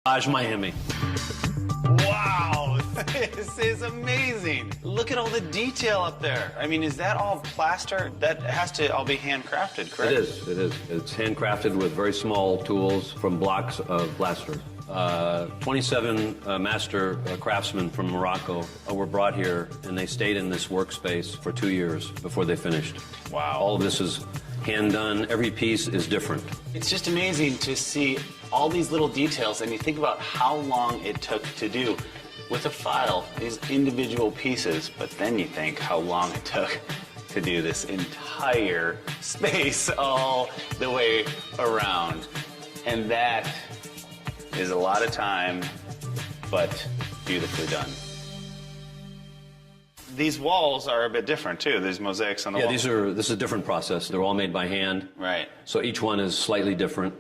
Miami. Wow, this is amazing. Look at all the detail up there. I mean, is that all plaster? That has to all be handcrafted, correct? It is. It is. It's handcrafted with very small tools from blocks of plaster. 27 master craftsmen from Morocco were brought here, and they stayed in this workspace for 2 years before they finished. Wow. All of this is hand done. Every piece is different. It's just amazing to see all these little details, and you think about how long it took to do with a file these individual pieces, but then you think how long it took to do this entire space all the way around. And that is a lot of time, but beautifully done. These walls are a bit different too. There's mosaics on the walls. This is a different process. They're all made by hand. Right. So each one is slightly different,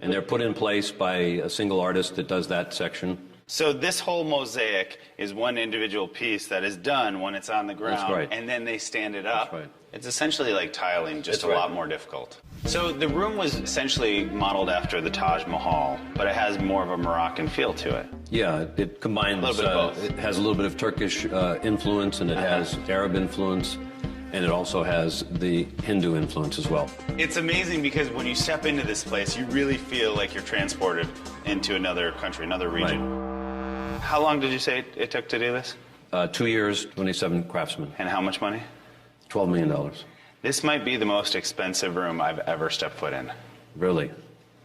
and they're put in place by a single artist that does that section. So this whole mosaic is one individual piece that is done when it's on the ground. That's right. And then they stand it up. That's right. It's essentially like tiling, just That's a right. lot more difficult. So the room was essentially modeled after the Taj Mahal, but it has more of a Moroccan feel to it. Yeah, it combines. A little bit of both. It has a little bit of Turkish influence, and it has Arab influence, and it also has the Hindu influence as well. It's amazing because when you step into this place, you really feel like you're transported into another country, another region. Right. How long did you say it took to do this? 2 years, 27 craftsmen, And how much money? $12 million. This might be the most expensive room I've ever stepped foot in. Really?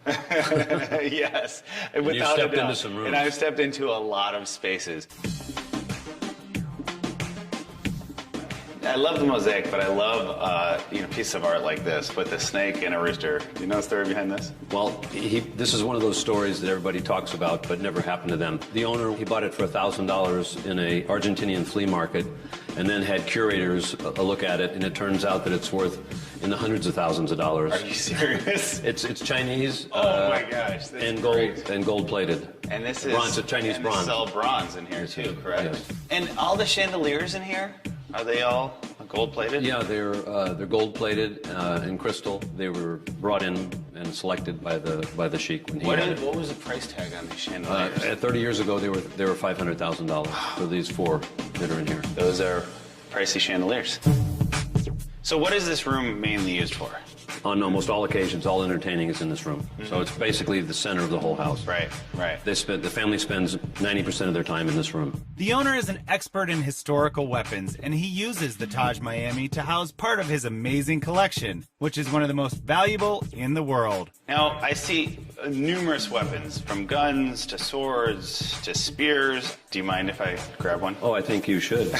Yes, without you've stepped a doubt. into some rooms. And I've stepped into a lot of spaces. I love the mosaic, but I love a piece of art like this with a snake and a rooster. Do you know the story behind this? Well, this is one of those stories that everybody talks about, but never happened to them. The owner, he bought it for $1,000 in a Argentinian flea market, and then had curators look at it, and it turns out that it's worth in the hundreds of thousands of dollars. Are you serious? It's Chinese. Oh my gosh! And great. gold plated. And this is bronze, Chinese and bronze. This is all bronze in here too, correct? Yes. And all the chandeliers in here, are they all gold plated? Yeah, they're gold plated and crystal. They were brought in and selected by the sheik when he had it. What was the price tag on these chandeliers? 30 years ago, they were $500,000 for these 4 that are in here. Those are pricey chandeliers. So what is this room mainly used for? On almost all occasions, all entertaining is in this room. So it's basically the center of the whole house. Right, right. The family spends 90% of their time in this room. The owner is an expert in historical weapons, and he uses the Taj Miami to house part of his amazing collection, which is one of the most valuable in the world. Now, I see numerous weapons, from guns to swords to spears. Do you mind if I grab one? Oh, I think you should.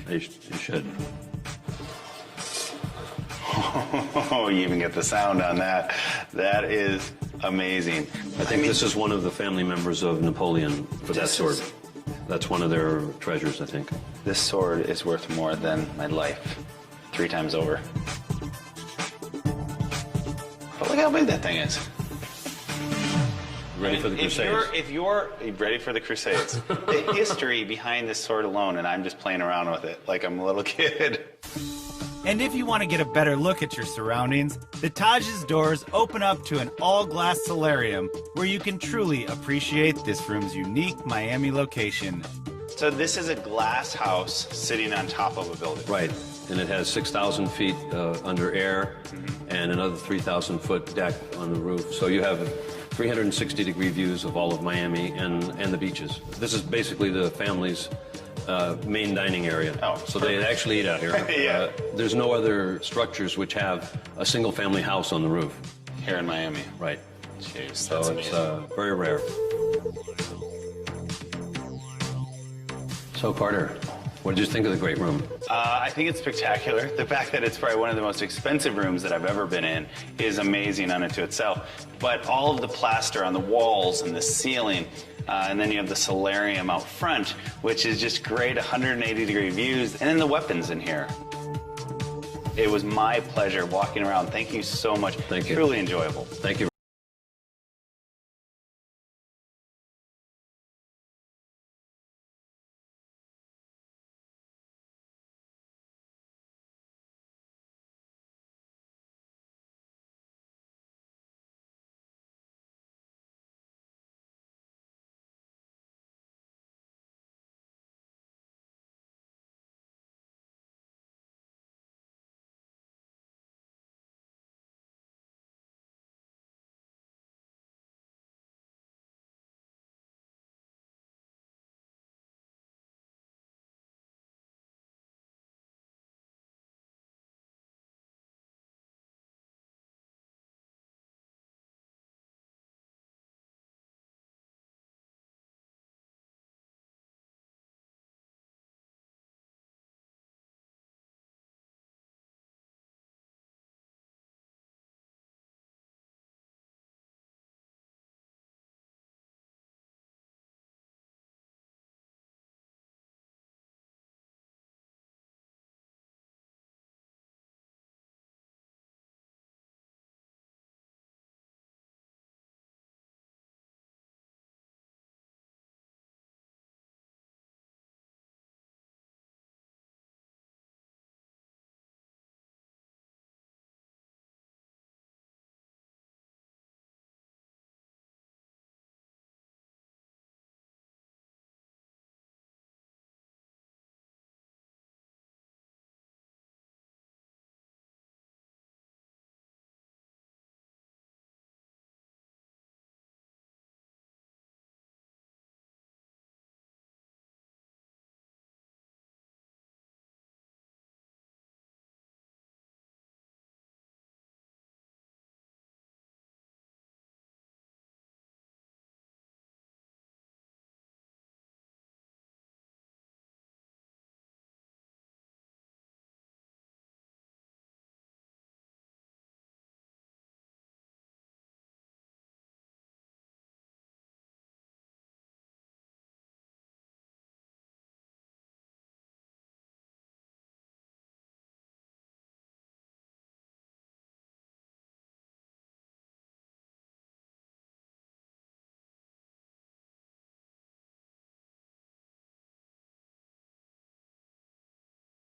You should. Oh, you even get the sound on that. That is amazing. I think this is one of the family members of Napoleon for that sword. That's one of their treasures, I think. This sword is worth more than my life, 3 times over. But look how big that thing is. Ready for the Crusades. If you're ready for the Crusades, the history behind this sword alone, and I'm just playing around with it like I'm a little kid. And if you want to get a better look at your surroundings, the Taj's doors open up to an all-glass solarium where you can truly appreciate this room's unique Miami location. So this is a glass house sitting on top of a building. Right, and it has 6,000 feet under air and another 3,000 foot deck on the roof. So you have 360-degree views of all of Miami and the beaches. This is basically the family's main dining area. Oh, so they actually eat out here. Yeah. There's no other structures which have a single-family house on the roof. Here in Miami. Right. Jeez, So that's it's amazing. very rare. So Carter, what did you think of the great room? I think it's spectacular. The fact that it's probably one of the most expensive rooms that I've ever been in is amazing unto itself. But all of the plaster on the walls and the ceiling, and then you have the solarium out front, which is just great, 180-degree views, and then the weapons in here. It was my pleasure walking around. Thank you so much. Thank you. Truly enjoyable. Thank you.